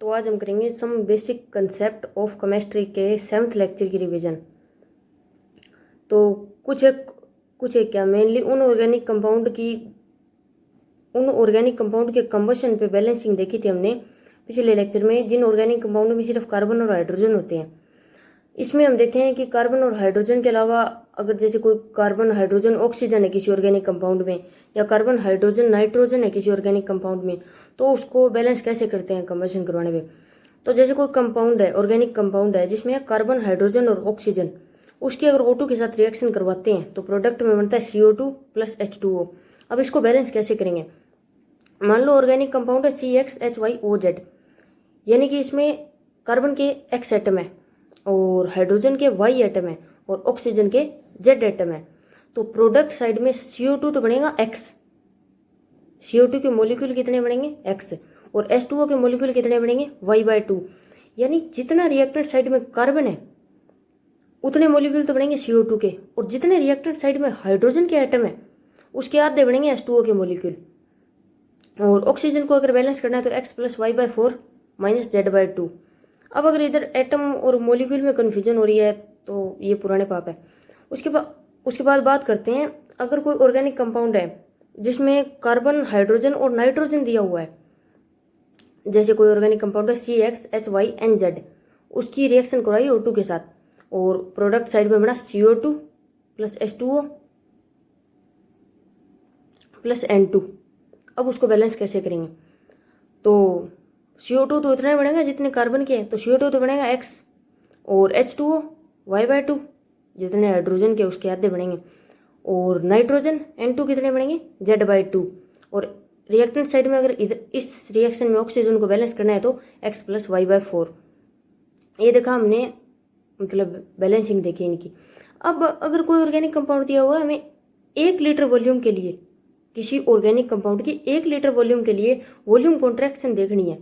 तो आज हम करेंगे some basic concept of chemistry के 7th लेक्चर की रिवीजन। तो कुछ एक क्या मेनली उन ऑर्गेनिक कंपाउंड के कंबशन पे बैलेंसिंग देखी थी हमने पिछले लेक्चर में, जिन ऑर्गेनिक कंपाउंड में सिर्फ कार्बन और हाइड्रोजन होते हैं। इसमें हम देखे हैं कि कार्बन और हाइड्रोजन के अलावा अगर जैसे कोई कार्बन हाइड्रोजन ऑक्सीजन है किसी ऑर्गेनिक कंपाउंड में, या कार्बन हाइड्रोजन नाइट्रोजन है किसी ऑर्गेनिक कंपाउंड में, तो उसको बैलेंस कैसे करते हैं कंबशन करवाने में। तो जैसे कोई कंपाउंड है, ऑर्गेनिक कंपाउंड है जिसमें कार्बन हाइड्रोजन और ऑक्सीजन, उसकी अगर O2 के साथ रिएक्शन करवाते हैं तो प्रोडक्ट में बनता है CO2 प्लस H2O। अब इसको बैलेंस कैसे करेंगे। मान लो ऑर्गेनिक कंपाउंड है CXHYOZ, यानी कि इसमें कार्बन के X एटम है और हाइड्रोजन के Y एटम है और ऑक्सीजन के Z एटम है। तो प्रोडक्ट साइड में CO2 तो बनेगा X, CO2 के मोलिक्यूल कितने बनेंगे X, और H2O के मोलिक्यूल कितने बनेंगे Y/2। यानी जितना रिएक्टेंट साइड में कार्बन है उतने मोलिक्यूल तो बनेंगे CO2 के, और जितने रिएक्टेंट साइड में हाइड्रोजन के एटम है उसके आधे बनेंगे H2O के मोलिक्यूल। और ऑक्सीजन को अगर बैलेंस करना है तो X + Y/4 - Z/2। अब अगर इधर एटम और मोलिक्यूल में कन्फ्यूजन हो रही है तो ये पुराने पाप है। उसके बाद बात करते हैं, अगर कोई ऑर्गेनिक कंपाउंड है जिसमें कार्बन हाइड्रोजन और नाइट्रोजन दिया हुआ है, जैसे कोई ऑर्गेनिक कंपाउंड है CXHYNZ, उसकी रिएक्शन कराई O2 के साथ और प्रोडक्ट साइड में बना CO2 plus H2O plus N2। अब उसको बैलेंस कैसे करेंगे। तो CO2 तो इतना ही बनेगा जितने कार्बन के हैं, तो CO2 तो बनेगा X, और H2O Y/2 जितने हाइड्रोजन के उसके आधे बनेंगे, और नाइट्रोजन N2 कितने बनेंगे Z/2। और रिएक्टेंट साइड में अगर इस रिएक्शन में ऑक्सीजन को बैलेंस करना है तो X + Y/4। ये देखा हमने, मतलब बैलेंसिंग देखी इनकी। अब अगर कोई ऑर्गेनिक कंपाउंड दिया हुआ है हमें 1 लीटर वॉल्यूम के लिए, किसी ऑर्गेनिक कंपाउंड की 1 लीटर वॉल्यूम के लिए वॉल्यूम कॉन्ट्रैक्शन देखनी है,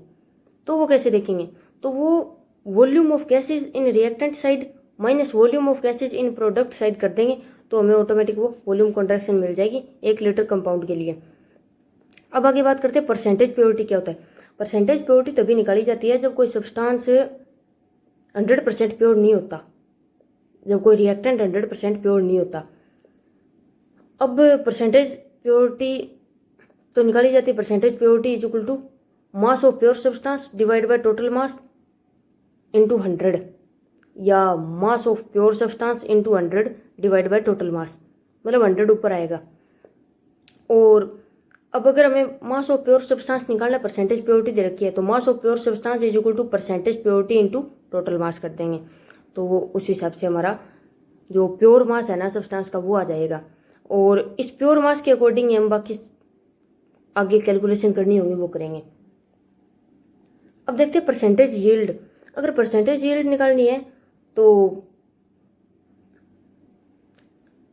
तो वो कैसे देखेंगे। तो वो volume of gases in reactant side minus volume of gases in product side कर देंगे तो हमें ऑटोमेटिक वो वॉल्यूम कॉन्ट्रैक्शन मिल जाएगी 1 लीटर कंपाउंड के लिए। अब आगे बात करते हैं परसेंटेज प्योरिटी क्या होता है। परसेंटेज प्योरिटी तभी निकाली जाती है जब कोई सब्सटेंस 100% प्योर नहीं होता, जब कोई रिएक्टेंट 100% प्योर नहीं होता। अब परसेंटेज प्योरिटी तो निकाली जाती है, percentage purity = mass of pure substance divide by total mass into 100, या mass of pure substance into 100 divide by total mass, मतलब 100 ऊपर आएगा। और अब अगर हमें मास ऑफ प्योर सब्सटेंस निकालना, परसेंटेज प्योरिटी दे रखी है, तो mass of pure substance = percentage purity into total mass कर देंगे, तो वो उस हिसाब से हमारा जो प्योर मास है ना सब्सटेंस का वो आ जाएगा। और इस प्योर मास के अकॉर्डिंग हम बाकी आगे कैलकुलेशन करनी होगी वो करेंगे। अब देखते हैं परसेंटेज यील्ड। अगर परसेंटेज यील्ड निकालनी है तो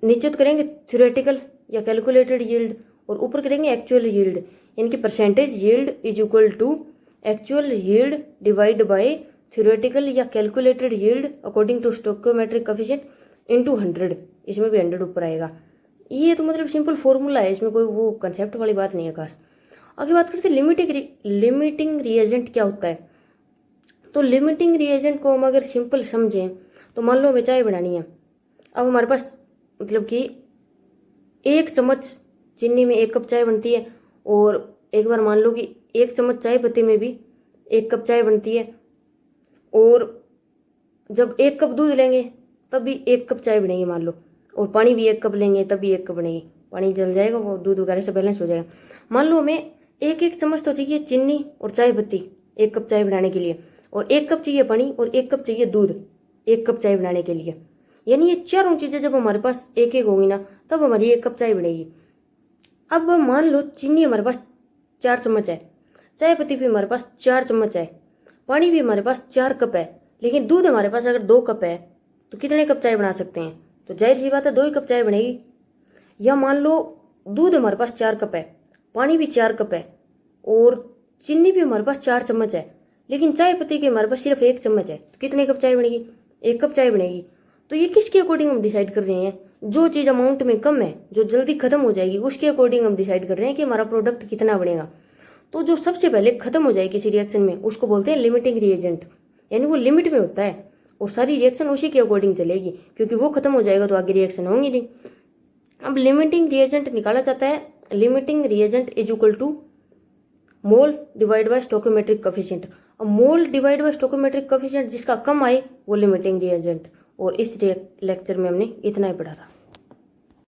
नीचे तो करेंगे थ्योरेटिकल या कैलकुलेटेड यील्ड, और ऊपर करेंगे एक्चुअल यील्ड, यानी कि percentage yield = actual yield divide by theoretical या calculated yield according to stoichiometric coefficient into 100। इसमें भी 100 ऊपर आएगा। ये तो मतलब सिंपल फॉर्मूला है, इसमें कोई वो कंसेप्ट वाली बात नहीं है खास। आगे बात करते हैं लिमिटिंग रिएजेंट क्या होता है। तो लिमिटिंग रिएजेंट को हम अगर सिंपल समझें तो मान लो हमें चाय बनानी है। अब हमारे पास मतलब कि 1 चम्मच चीनी में 1 कप चाय बनती है, और एक बार मान लो कि 1 चम्मच चाय पत्ती में भी 1 कप चाय बनती है, और जब 1 कप दूध लेंगे तब भी 1 कप चाय बनेगी मान लो, और पानी भी 1 कप लेंगे तब भी 1 कप बनेगी। पानी जल जाएगा, वो दूध वगैरह से बैलेंस हो जाएगा। मान लो हमें 1 चम्मच तो चाहिए चीनी और चाय पत्ती 1 कप चाय बनाने के लिए, और 1 कप चाहिए पानी, और 1 कप चाहिए दूध 1 कप चाय बनाने के लिए। यानी ये चारों चीज़ें जब हमारे पास एक एक होंगी ना तब हमारी 1 कप चाय बनेगी। अब मान लो चीनी हमारे पास 4 चम्मच है, चाय पत्ती भी हमारे पास 4 चम्मच है, पानी भी हमारे पास 4 कप है, लेकिन दूध हमारे पास अगर 2 कप है तो कितने कप चाय बना सकते हैं। तो जाहिर सी बात है 2 ही कप चाय बनेगी। या मान लो दूध हमारे पास 4 कप है, पानी भी 4 कप है, और चीनी भी हमारे पास 4 चम्मच है, लेकिन चाय पत्ती के हमारे पास सिर्फ 1 चम्मच है, तो कितने कप चाय बनेगी 1 कप चाय बनेगी। तो ये किसके अकॉर्डिंग हम डिसाइड कर रहे हैं, जो चीज़ अमाउंट में कम है, जो जल्दी खत्म हो जाएगी, उसके अकॉर्डिंग हम डिसाइड कर रहे हैं कि हमारा प्रोडक्ट कितना बनेगा। तो जो सबसे पहले खत्म हो जाए किसी रिएक्शन में उसको बोलते हैं लिमिटिंग रिएजेंट, यानी वो लिमिट में होता है और सारी रिएक्शन उसी के अकॉर्डिंग चलेगी, क्योंकि वो खत्म हो जाएगा तो आगे रिएक्शन होंगी नहीं। अब लिमिटिंग रिएजेंट निकाला जाता है, limiting reagent is equal to mole divide by stoichiometric coefficient. अब mole divide by stoichiometric coefficient जिसका कम आए वो लिमिटिंग रिएजेंट। और इस लेक्चर में हमने इतना ही पढ़ा था।